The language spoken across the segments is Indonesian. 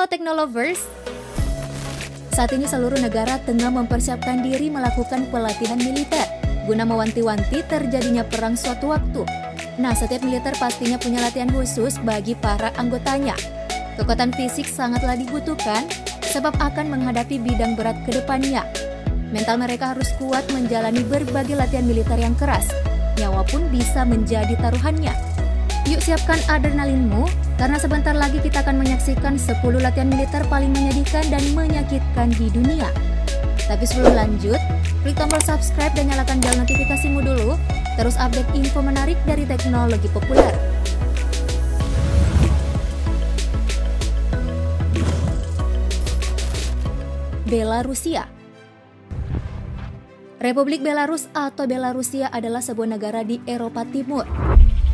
Halo Teknolovers. Saat ini seluruh negara tengah mempersiapkan diri melakukan pelatihan militer guna mewanti-wanti terjadinya perang suatu waktu. Nah, setiap militer pastinya punya latihan khusus bagi para anggotanya. Kekuatan fisik sangatlah dibutuhkan sebab akan menghadapi bidang berat ke depannya. Mental mereka harus kuat menjalani berbagai latihan militer yang keras. Nyawa pun bisa menjadi taruhannya. Yuk siapkan adrenalinmu, karena sebentar lagi kita akan menyaksikan 10 latihan militer paling menyedihkan dan menyakitkan di dunia. Tapi sebelum lanjut, klik tombol subscribe dan nyalakan bel notifikasimu dulu, terus update info menarik dari teknologi populer. Belarusia. Republik Belarus atau Belarusia adalah sebuah negara di Eropa Timur.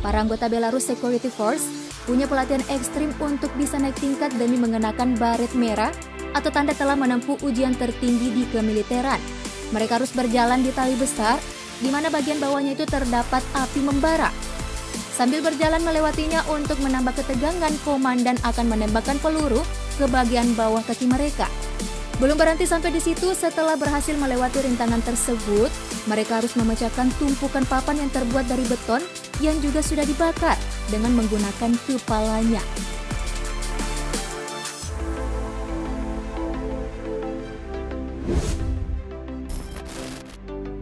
Para anggota Belarus Security Force punya pelatihan ekstrim untuk bisa naik tingkat demi mengenakan baret merah atau tanda telah menempuh ujian tertinggi di kemiliteran. Mereka harus berjalan di tali besar, di mana bagian bawahnya itu terdapat api membara. Sambil berjalan melewatinya untuk menambah ketegangan, komandan akan menembakkan peluru ke bagian bawah kaki mereka. Belum berhenti sampai di situ, setelah berhasil melewati rintangan tersebut, mereka harus memecahkan tumpukan papan yang terbuat dari beton yang juga sudah dibakar dengan menggunakan kepalanya.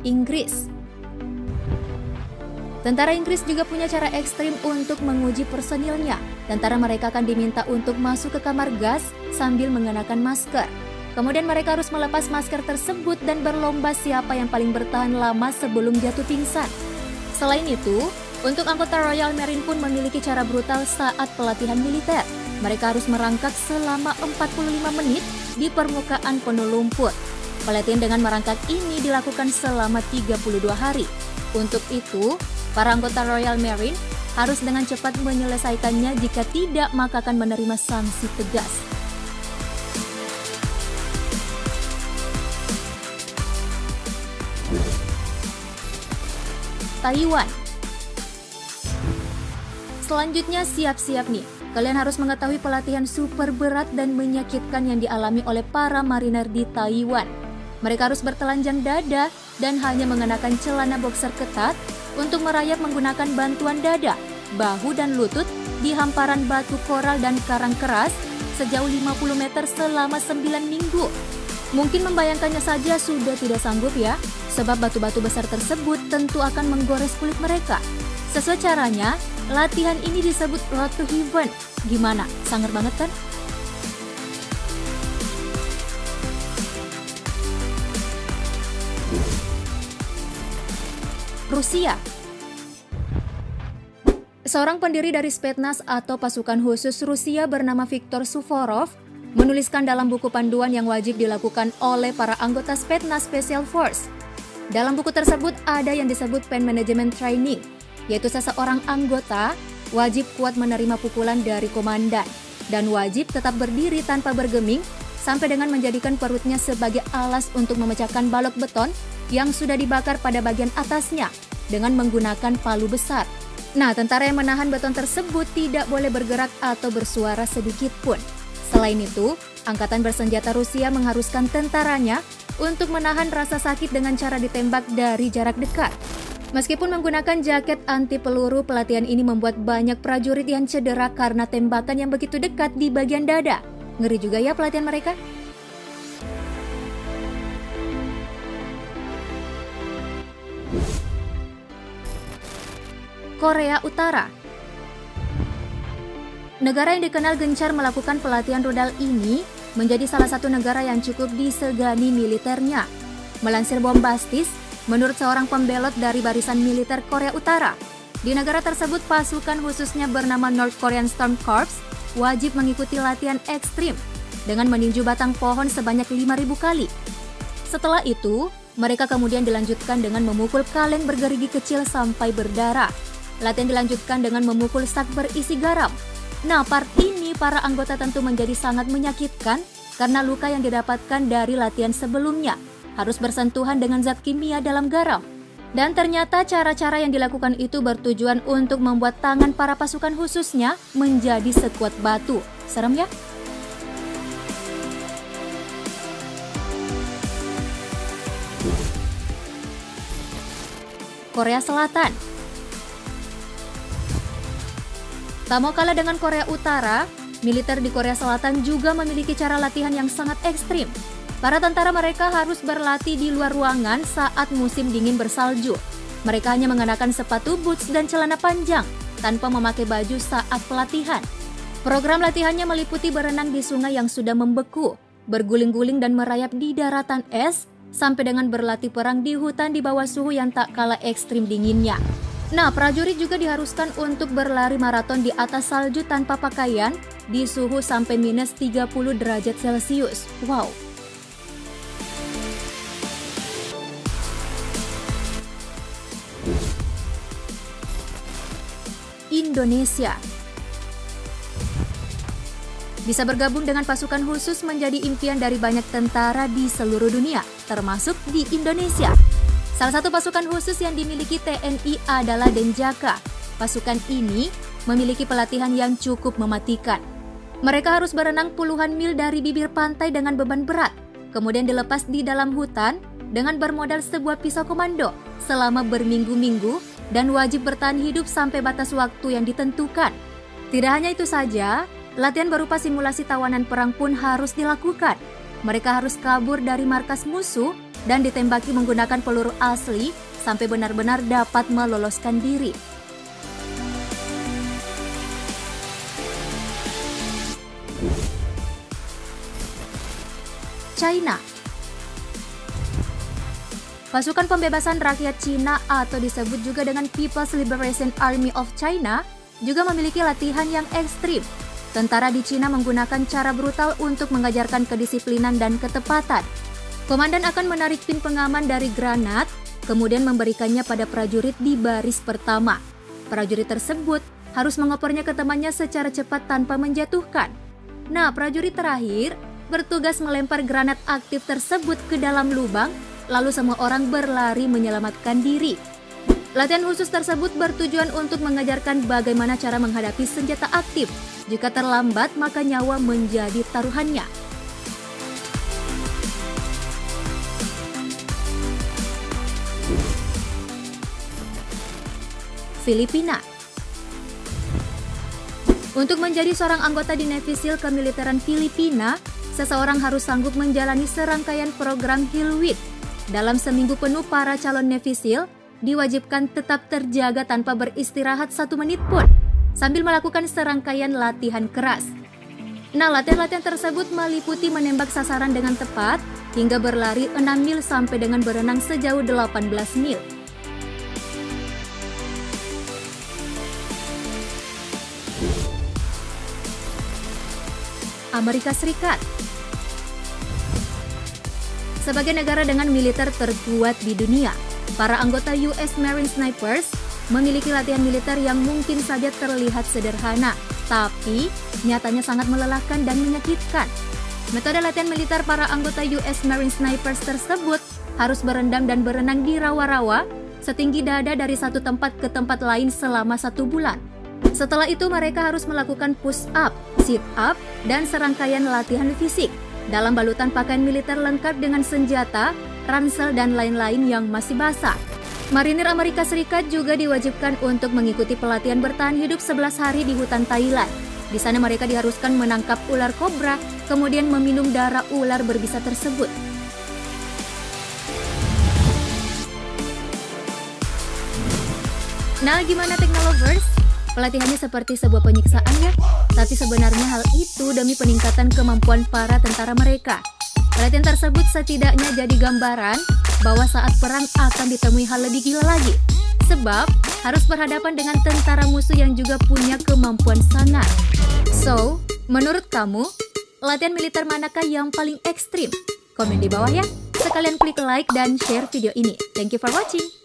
Inggris. Tentara Inggris juga punya cara ekstrim untuk menguji personilnya. Tentara mereka akan diminta untuk masuk ke kamar gas sambil mengenakan masker. Kemudian mereka harus melepas masker tersebut dan berlomba siapa yang paling bertahan lama sebelum jatuh pingsan. Selain itu, untuk anggota Royal Marine pun memiliki cara brutal saat pelatihan militer. Mereka harus merangkak selama 45 menit di permukaan penuh lumpur. Pelatihan dengan merangkak ini dilakukan selama 32 hari. Untuk itu, para anggota Royal Marine harus dengan cepat menyelesaikannya, jika tidak maka akan menerima sanksi tegas. Taiwan. Selanjutnya siap-siap nih. Kalian harus mengetahui pelatihan super berat dan menyakitkan yang dialami oleh para mariner di Taiwan. Mereka harus bertelanjang dada dan hanya mengenakan celana boxer ketat untuk merayap menggunakan bantuan dada, bahu dan lutut di hamparan batu koral dan karang keras sejauh 50 meter selama 9 minggu. Mungkin membayangkannya saja sudah tidak sanggup ya, sebab batu-batu besar tersebut tentu akan menggores kulit mereka. Sesuai caranya, latihan ini disebut Road to Heaven. Gimana? Sangar banget kan? Rusia. Seorang pendiri dari Spetsnaz atau pasukan khusus Rusia bernama Viktor Suvorov menuliskan dalam buku panduan yang wajib dilakukan oleh para anggota Spetsnaz Special Force. Dalam buku tersebut ada yang disebut Pain Management Training, yaitu seseorang anggota wajib kuat menerima pukulan dari komandan dan wajib tetap berdiri tanpa bergeming sampai dengan menjadikan perutnya sebagai alas untuk memecahkan balok beton yang sudah dibakar pada bagian atasnya dengan menggunakan palu besar. Nah, tentara yang menahan beton tersebut tidak boleh bergerak atau bersuara sedikit pun. Selain itu, angkatan bersenjata Rusia mengharuskan tentaranya untuk menahan rasa sakit dengan cara ditembak dari jarak dekat. Meskipun menggunakan jaket anti peluru, pelatihan ini membuat banyak prajurit yang cedera karena tembakan yang begitu dekat di bagian dada. Ngeri juga ya pelatihan mereka. Korea Utara. Negara yang dikenal gencar melakukan pelatihan rudal ini menjadi salah satu negara yang cukup disegani militernya. Melansir Bombastis, menurut seorang pembelot dari barisan militer Korea Utara, di negara tersebut pasukan khususnya bernama North Korean Storm Corps wajib mengikuti latihan ekstrim dengan meninju batang pohon sebanyak 5.000 kali. Setelah itu, mereka kemudian dilanjutkan dengan memukul kaleng bergerigi kecil sampai berdarah. Latihan dilanjutkan dengan memukul sak berisi garam. Nah, part ini para anggota tentu menjadi sangat menyakitkan karena luka yang didapatkan dari latihan sebelumnya harus bersentuhan dengan zat kimia dalam garam. Dan ternyata cara-cara yang dilakukan itu bertujuan untuk membuat tangan para pasukan khususnya menjadi sekuat batu. Serem ya? Korea Selatan. Tak mau kalah dengan Korea Utara, militer di Korea Selatan juga memiliki cara latihan yang sangat ekstrim. Para tentara mereka harus berlatih di luar ruangan saat musim dingin bersalju. Mereka hanya mengenakan sepatu boots dan celana panjang, tanpa memakai baju saat pelatihan. Program latihannya meliputi berenang di sungai yang sudah membeku, berguling-guling dan merayap di daratan es, sampai dengan berlatih perang di hutan di bawah suhu yang tak kalah ekstrim dinginnya. Nah, prajurit juga diharuskan untuk berlari maraton di atas salju tanpa pakaian di suhu sampai minus 30 derajat Celcius. Wow! Indonesia bisa bergabung dengan pasukan khusus menjadi impian dari banyak tentara di seluruh dunia, termasuk di Indonesia. Salah satu pasukan khusus yang dimiliki TNI adalah Denjaka. Pasukan ini memiliki pelatihan yang cukup mematikan. Mereka harus berenang puluhan mil dari bibir pantai dengan beban berat, kemudian dilepas di dalam hutan dengan bermodal sebuah pisau komando selama berminggu-minggu dan wajib bertahan hidup sampai batas waktu yang ditentukan. Tidak hanya itu saja, latihan berupa simulasi tawanan perang pun harus dilakukan. Mereka harus kabur dari markas musuh dan ditembaki menggunakan peluru asli sampai benar-benar dapat meloloskan diri. China. Pasukan pembebasan rakyat Cina atau disebut juga dengan People's Liberation Army of China juga memiliki latihan yang ekstrim. Tentara di Cina menggunakan cara brutal untuk mengajarkan kedisiplinan dan ketepatan. Komandan akan menarik pin pengaman dari granat, kemudian memberikannya pada prajurit di baris pertama. Prajurit tersebut harus mengopornya ke temannya secara cepat tanpa menjatuhkan. Nah, prajurit terakhir bertugas melempar granat aktif tersebut ke dalam lubang, lalu semua orang berlari menyelamatkan diri. Latihan khusus tersebut bertujuan untuk mengajarkan bagaimana cara menghadapi senjata aktif. Jika terlambat, maka nyawa menjadi taruhannya. Filipina. Untuk menjadi seorang anggota di Navy SEAL kemiliteran Filipina, seseorang harus sanggup menjalani serangkaian program HEAL-WITH. Dalam seminggu penuh, para calon Navy SEAL diwajibkan tetap terjaga tanpa beristirahat 1 menit pun, sambil melakukan serangkaian latihan keras. Nah, latihan-latihan tersebut meliputi menembak sasaran dengan tepat, hingga berlari 6 mil sampai dengan berenang sejauh 18 mil. Amerika Serikat. Sebagai negara dengan militer terkuat di dunia, para anggota US Marine Snipers memiliki latihan militer yang mungkin saja terlihat sederhana, tapi nyatanya sangat melelahkan dan menyakitkan. Metode latihan militer para anggota US Marine Snipers tersebut harus berendam dan berenang di rawa-rawa setinggi dada dari satu tempat ke tempat lain selama 1 bulan. Setelah itu mereka harus melakukan push up, sit up, dan serangkaian latihan fisik dalam balutan pakaian militer lengkap dengan senjata, ransel, dan lain-lain yang masih basah. Marinir Amerika Serikat juga diwajibkan untuk mengikuti pelatihan bertahan hidup 11 hari di hutan Thailand. Di sana mereka diharuskan menangkap ular kobra, kemudian meminum darah ular berbisa tersebut. Nah, gimana Teknolovers? Pelatihannya seperti sebuah penyiksaan ya? Tapi sebenarnya hal itu demi peningkatan kemampuan para tentara mereka. Pelatihan tersebut setidaknya jadi gambaran bahwa saat perang akan ditemui hal lebih gila lagi. Sebab harus berhadapan dengan tentara musuh yang juga punya kemampuan sangar. So, menurut kamu, latihan militer manakah yang paling ekstrim? Komen di bawah ya. Sekalian klik like dan share video ini. Thank you for watching.